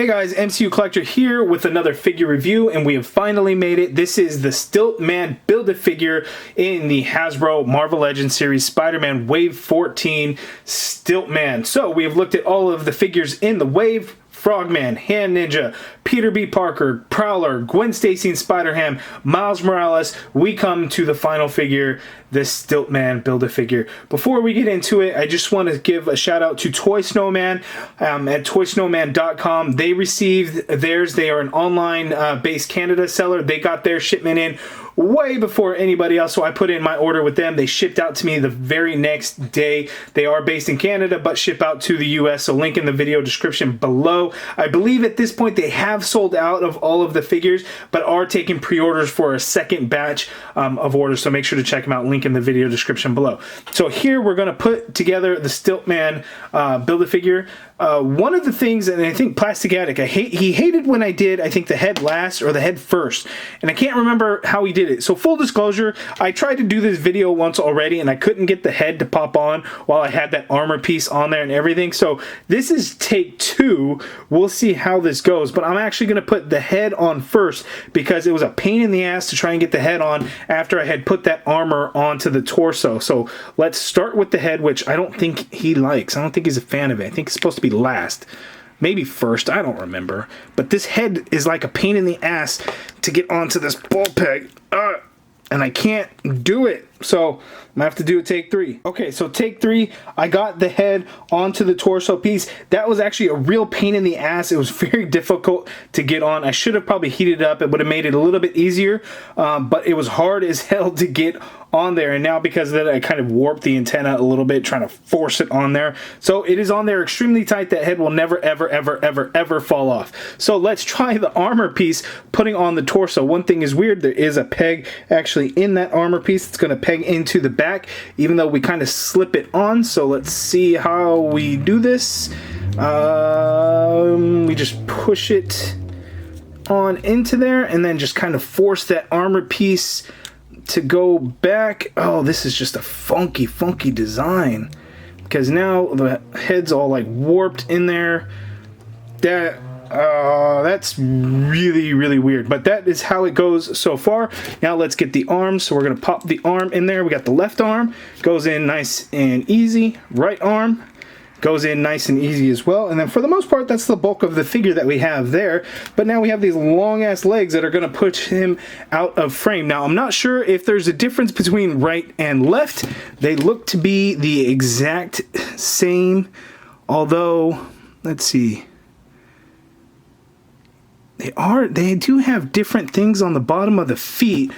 Hey guys, MCU Collector here with another figure review, and we have finally made it. This is the Stilt-Man Build-A-Figure in the Hasbro Marvel Legends series Spider-Man Wave 14 Stilt-Man. So we have looked at all of the figures in the wave: Frogman, Hand Ninja, Peter B. Parker, Prowler, Gwen Stacy and Spider-Ham, Miles Morales. We come to the final figure, the Stilt-Man Build-A-Figure. Before we get into it, I just want to give a shout out to Toy Snowman at toysnowman.com. They received theirs. They are an online based Canada seller. They got their shipment in way before anybody else, so I put in my order with them. They shipped out to me the very next day. They are based in Canada but ship out to the US, so link in the video description below. I believe at this point they have sold out of all of the figures but are taking pre-orders for a second batch of orders, so make sure to check them out. Link in the video description below. So here we're going to put together the Stilt-Man Build-A-Figure. One of the things, and I think Plastic Addict, he hated when I did, I think, the head last or the head first, and I can't remember how he did it. So full disclosure, I tried to do this video once already and I couldn't get the head to pop on while I had that armor piece on there and everything. So this is take two. We'll see how this goes, but I'm actually going to put the head on first because it was a pain in the ass to try and get the head on after I had put that armor onto the torso. So let's start with the head, which I don't think he likes. I don't think he's a fan of it. I think it's supposed to be last, maybe first, I don't remember, but this head is like a pain in the ass to get onto this ball peg, and I can't do it, so I'm gonna have to do a take three. Okay, so take three, I got the head onto the torso piece. That was actually a real pain in the ass. It was very difficult to get on. I should have probably heated it up. It would have made it a little bit easier, but it was hard as hell to get on there, and now because of that I kind of warped the antenna a little bit trying to force it on there. So it is on there extremely tight. That head will never ever fall off. So let's try the armor piece putting on the torso. One thing is weird, there is a peg actually in that armor piece. It's going to peg into the back even though we kind of slip it on. So let's see how we do this. We just push it on into there and then just kind of force that armor piece to go back. Oh, this is just a funky design because now the head's all like warped in there. That's really weird, but that is how it goes so far. Now let's get the arms. So we're gonna pop the arm in there. We got the left arm, goes in nice and easy. Right arm goes in nice and easy as well. And then for the most part, that's the bulk of the figure that we have there. But now we have these long ass legs that are gonna push him out of frame. Now I'm not sure if there's a difference between right and left. They look to be the exact same, although, let's see. They do have different things on the bottom of the feet,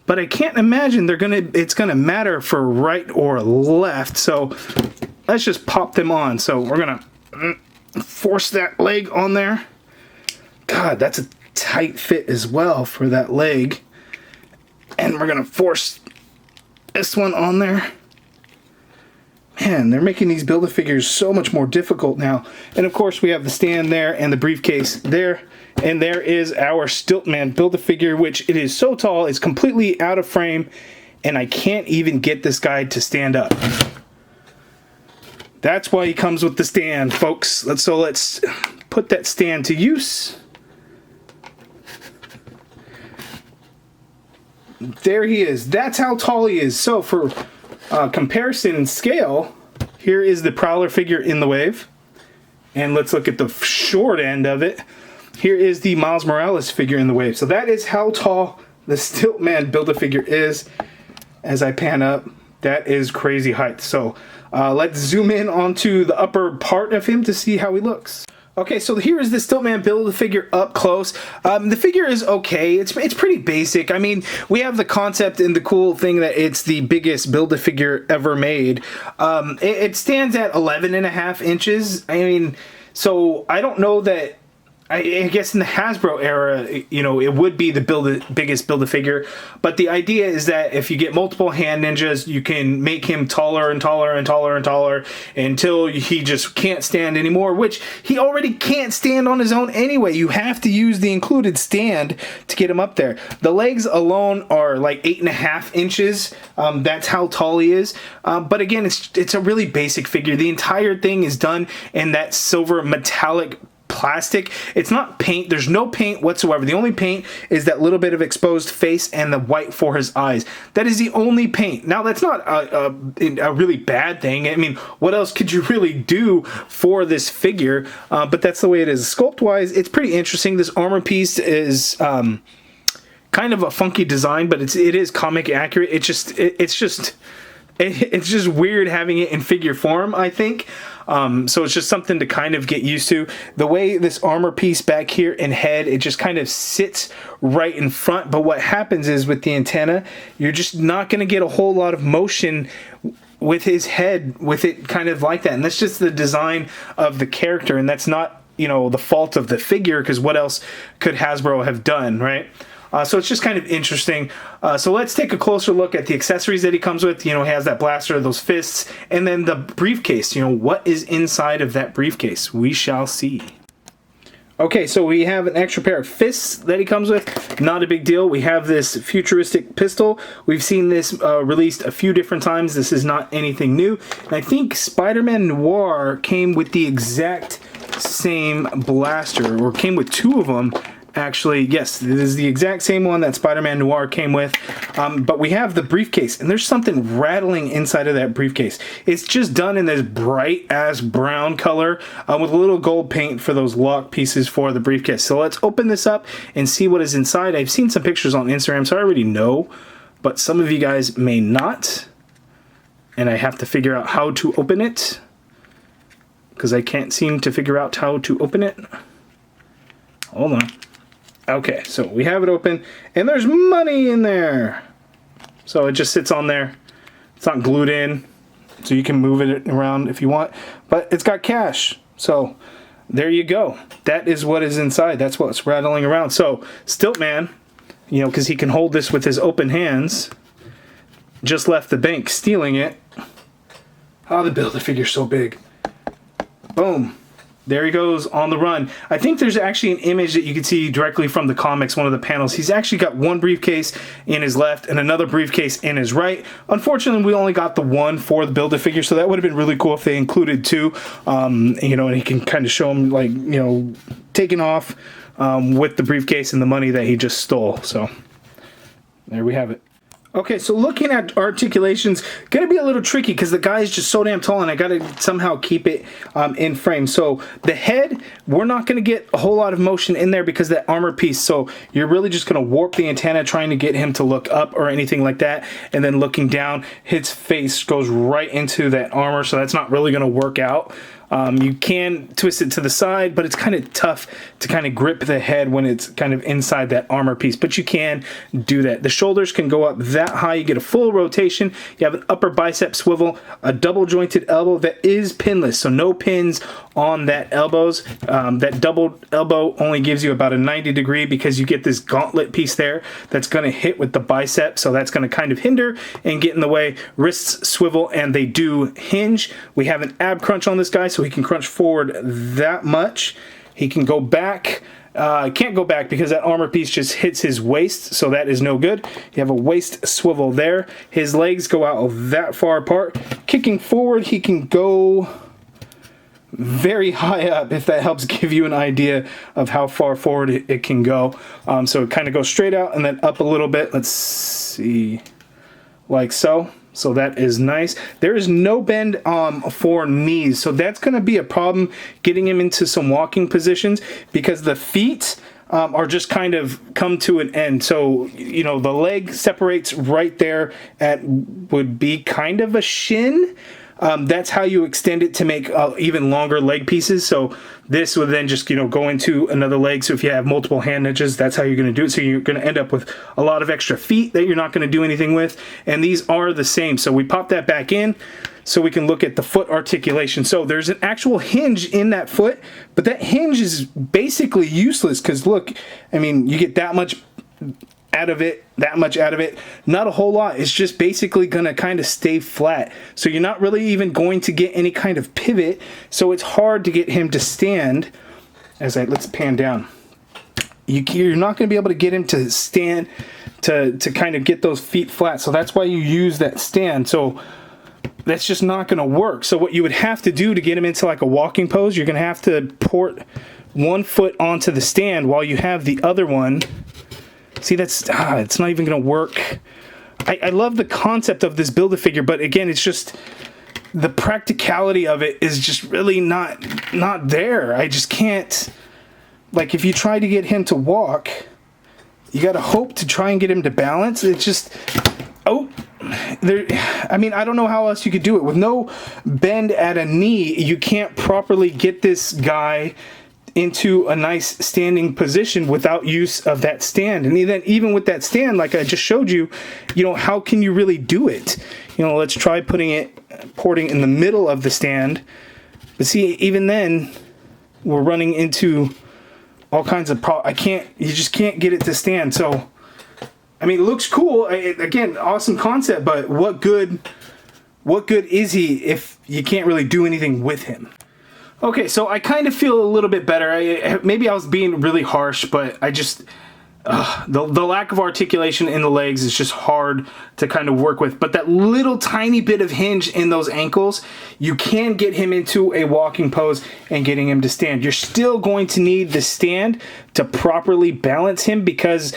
but I can't imagine it's gonna matter for right or left. So let's just pop them on. So we're gonna force that leg on there. God, that's a tight fit as well for that leg. And we're gonna force this one on there. Man, they're making these Build-A-Figures so much more difficult now. And of course we have the stand there and the briefcase there. And there is our Stilt-Man Build-A-Figure, which it is so tall, it's completely out of frame, and I can't even get this guy to stand up. That's why he comes with the stand, folks. Let's put that stand to use. There he is. That's how tall he is. So for comparison and scale, here is the Prowler figure in the wave. And let's look at the short end of it. Here is the Miles Morales figure in the wave. So that is how tall the Stilt-Man Build-A-Figure is. As I pan up, that is crazy height. So let's zoom in onto the upper part of him to see how he looks. Okay, so here is the Stilt-Man Build-A-Figure up close. The figure is okay. It's pretty basic. I mean, we have the concept and the cool thing that it's the biggest Build-A-Figure ever made. It stands at 11.5 inches. I mean, so I don't know that. I guess in the Hasbro era, you know, it would be the biggest Build-A-Figure, but the idea is that if you get multiple Hand Ninjas, you can make him taller and taller and taller and taller until he just can't stand anymore, which he already can't stand on his own anyway. You have to use the included stand to get him up there. The legs alone are like 8.5 inches. That's how tall he is. But again, it's a really basic figure. The entire thing is done in that silver metallic plastic. It's not paint. There's no paint whatsoever. The only paint is that little bit of exposed face and the white for his eyes. That is the only paint. Now, that's not a really bad thing. I mean, what else could you really do for this figure? But that's the way it is. Sculpt-wise, it's pretty interesting. This armor piece is kind of a funky design, but it is comic accurate. It's just weird having it in figure form, I think. So it's just something to kind of get used to. The way this armor piece back here and head, it just kind of sits right in front. But what happens is with the antenna, you're just not going to get a whole lot of motion with his head, with it kind of like that. And that's just the design of the character. And that's not, you know, the fault of the figure, because what else could Hasbro have done, right? So it's just kind of interesting. So let's take a closer look at the accessories that he comes with. You know, he has that blaster, those fists, and then the briefcase. You know, what is inside of that briefcase? We shall see. Okay, so we have an extra pair of fists that he comes with. Not a big deal. We have this futuristic pistol. We've seen this released a few different times. This is not anything new. And I think SpiderMan Noir came with the exact same blaster, or came with two of them. Actually, yes, this is the exact same one that SpiderMan Noir came with, but we have the briefcase, and there's something rattling inside of that briefcase. It's just done in this bright-ass brown color with a little gold paint for those lock pieces for the briefcase. So let's open this up and see what is inside. I've seen some pictures on Instagram, so I already know, but some of you guys may not, and I have to figure out how to open it, because I can't seem to figure out how to open it. Hold on. Okay, so we have it open, and there's money in there. So it just sits on there. It's not glued in, so you can move it around if you want. But it's got cash, so there you go. That is what is inside. That's what's rattling around. So Stilt-Man, you know, because he can hold this with his open hands, just left the bank stealing it. Oh, the Build-A-Figure's so big. Boom. There he goes on the run. I think there's actually an image that you can see directly from the comics, one of the panels. He's actually got one briefcase in his left and another briefcase in his right. Unfortunately, we only got the one for the Build-A-Figure, so that would have been really cool if they included two. You know, and he can kind of show him, like, you know, taking off with the briefcase and the money that he just stole. So there we have it. Okay, so looking at articulation's gonna be a little tricky because the guy is just so damn tall and I gotta somehow keep it in frame. So the head, we're not gonna get a whole lot of motion in there because of that armor piece. So you're really just gonna warp the antenna trying to get him to look up or anything like that. And then looking down, his face goes right into that armor. So that's not really gonna work out. You can twist it to the side, but it's kind of tough to kind of grip the head when it's kind of inside that armor piece, but you can do that. The shoulders can go up that high. You get a full rotation. You have an upper bicep swivel, a double jointed elbow that is pinless, so no pins on that elbows. That double elbow only gives you about a 90 degree because you get this gauntlet piece there that's going to hit with the bicep, so that's going to kind of hinder and get in the way. Wrists swivel and they do hinge. We have an ab crunch on this guy, so he can crunch forward that much. He can go back. Can't go back because that armor piece just hits his waist, so that is no good. You have a waist swivel there. His legs go out that far apart. Kicking forward, he can go very high up, if that helps give you an idea of how far forward it can go. So it kind of goes straight out and then up a little bit. Let's see, like so. So that is nice. There is no bend for knees, so that's going to be a problem getting him into some walking positions because the feet are just kind of come to an end. So, you know, the leg separates right there at would be kind of a shin. That's how you extend it to make even longer leg pieces. So this would then just, you know, go into another leg. So if you have multiple hand edges, that's how you're going to do it. So you're going to end up with a lot of extra feet that you're not going to do anything with. And these are the same. So we pop that back in so we can look at the foot articulation. So there's an actual hinge in that foot, but that hinge is basically useless because look, I mean, you get that much out of it, that much out of it, not a whole lot. It's just basically gonna kind of stay flat, so you're not really even going to get any kind of pivot, so it's hard to get him to stand. Let's pan down, you're not going to be able to get him to stand to kind of get those feet flat, so that's why you use that stand. So that's just not going to work. So what you would have to do to get him into like a walking pose, you're going to have to one foot onto the stand while you have the other one. See, that's it's not even gonna work. I love the concept of this Build-A-Figure, but again, it's just the practicality of it is just really not there. I just can't, like, if you try to get him to walk, you gotta hope to try and get him to balance. It's just, oh, there, I mean, I don't know how else you could do it. With no bend at a knee, you can't properly get this guy into a nice standing position without use of that stand. And then even with that stand, like I just showed you, how can you really do it? Let's try porting in the middle of the stand. But see, even then, we're running into all kinds of you just can't get it to stand. So, I mean, it looks cool. Again, awesome concept, but what good is he if you can't really do anything with him? Okay, so I kind of feel a little bit better. Maybe I was being really harsh, but I just... the lack of articulation in the legs is just hard to kind of work with. But that little tiny bit of hinge in those ankles, you can get him into a walking pose and getting him to stand. You're still going to need the stand to properly balance him because,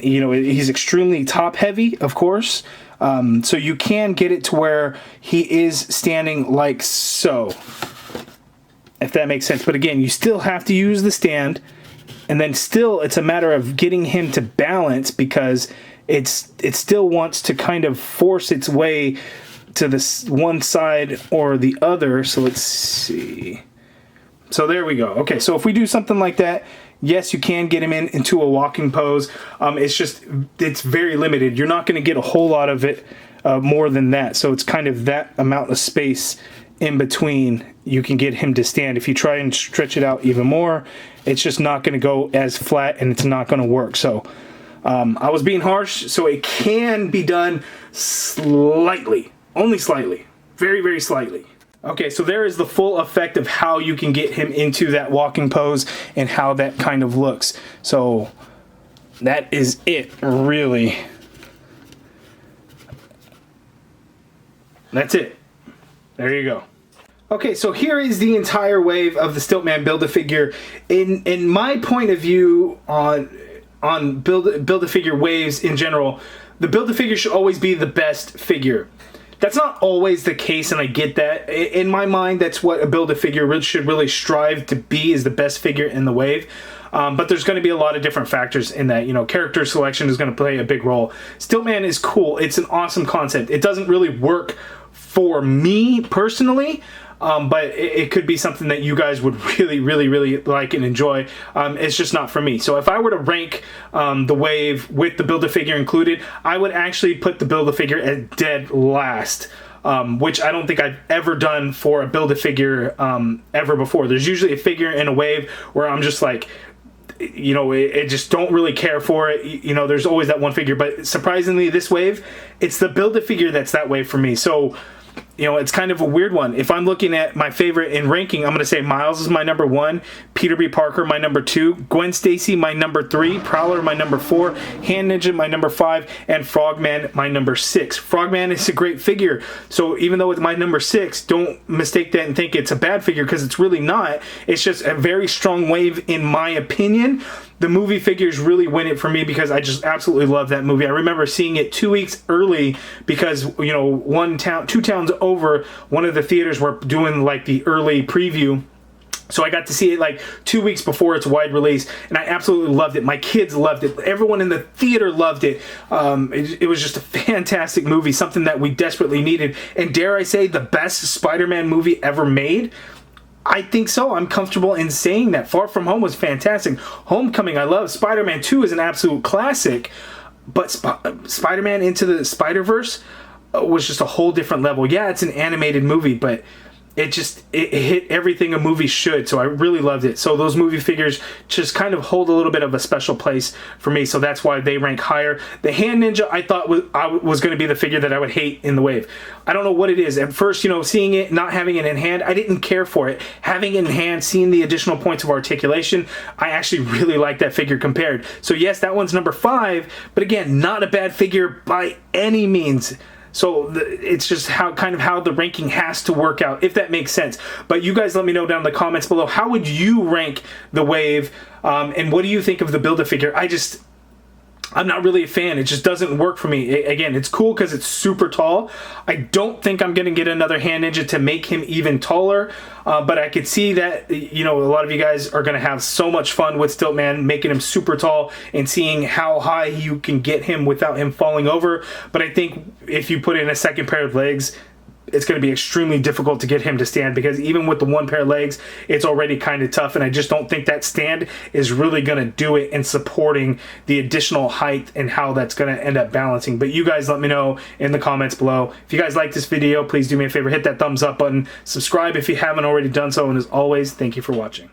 he's extremely top heavy, of course. So you can get it to where he is standing like so, if that makes sense. But again, you still have to use the stand, and then still it's a matter of getting him to balance because it still wants to kind of force its way to this one side or the other. So let's see. So there we go. Okay, so if we do something like that, yes, you can get him into a walking pose. It's very limited. You're not going to get a whole lot of it more than that. So it's kind of that amount of space in between you can get him to stand. If you try and stretch it out even more, it's just not going to go as flat and it's not going to work. So I was being harsh, so it can be done slightly, only slightly, very, very slightly. Okay, so there is the full effect of how you can get him into that walking pose and how that kind of looks. So that is it, really. That's it. There you go. Okay, so here is the entire wave of the Stilt-Man Build-A-Figure. In my point of view on Build-A-Figure waves in general, the Build-A-Figure should always be the best figure. That's not always the case, and I get that. In my mind, that's what a Build-A-Figure should really strive to be, is the best figure in the wave. But there's going to be a lot of different factors in that. Character selection is going to play a big role. Stilt-Man is cool. It's an awesome concept. It doesn't really work for me personally, but it could be something that you guys would really, really, really like and enjoy. It's just not for me. So if I were to rank the wave with the Build-A-Figure included, I would actually put the Build-A-Figure at dead last. Which I don't think I've ever done for a Build-A-Figure ever before. There's usually a figure in a wave where I'm just like, it just don't really care for it. There's always that one figure, but surprisingly this wave, it's the Build-A-Figure that's that way for me. So it's kind of a weird one. If I'm looking at my favorite in ranking, I'm going to say Miles is my number 1, Peter B. Parker my number 2, Gwen Stacy my number 3, Prowler my number 4, Hand Ninja my number 5, and Frogman my number 6. Frogman is a great figure, so even though it's my number 6, don't mistake that and think it's a bad figure, because it's really not. It's just a very strong wave in my opinion. The movie figures really win it for me because I just absolutely love that movie. I remember seeing it 2 weeks early because, two towns over, one of the theaters were doing like the early preview. So I got to see it like 2 weeks before its wide release, and I absolutely loved it. My kids loved it. Everyone in the theater loved it. It was just a fantastic movie, something that we desperately needed. And dare I say, the best Spider-Man movie ever made? I think so. I'm comfortable in saying that. Far From Home was fantastic. Homecoming, I love. Spider-Man 2 is an absolute classic. But Spider-Man Into the SpiderVerse was just a whole different level. Yeah, it's an animated movie, but it hit everything a movie should, so I really loved it. So those movie figures just kind of hold a little bit of a special place for me, so that's why they rank higher. The Hand Ninja, I thought was going to be the figure that I would hate in the wave. I don't know what it is. At first, seeing it, not having it in hand, I didn't care for it. Having it in hand, seeing the additional points of articulation, I actually really like that figure compared. So yes, that one's number 5, but again, not a bad figure by any means. So it's just how the ranking has to work out, if that makes sense. But you guys let me know down in the comments below, how would you rank the Wave, and what do you think of the Build-A-Figure? I'm not really a fan. It just doesn't work for me. Again, it's cool because it's super tall. I don't think I'm going to get another Hand Ninja to make him even taller, but I could see that, you know, a lot of you guys are going to have so much fun with Stilt-Man, making him super tall and seeing how high you can get him without him falling over. But I think if you put in a second pair of legs, it's going to be extremely difficult to get him to stand, because even with the one pair of legs, it's already kind of tough, and I just don't think that stand is really going to do it in supporting the additional height and how that's going to end up balancing. But you guys let me know in the comments below. If you guys like this video, please do me a favor, hit that thumbs up button, subscribe if you haven't already done so, and as always, thank you for watching.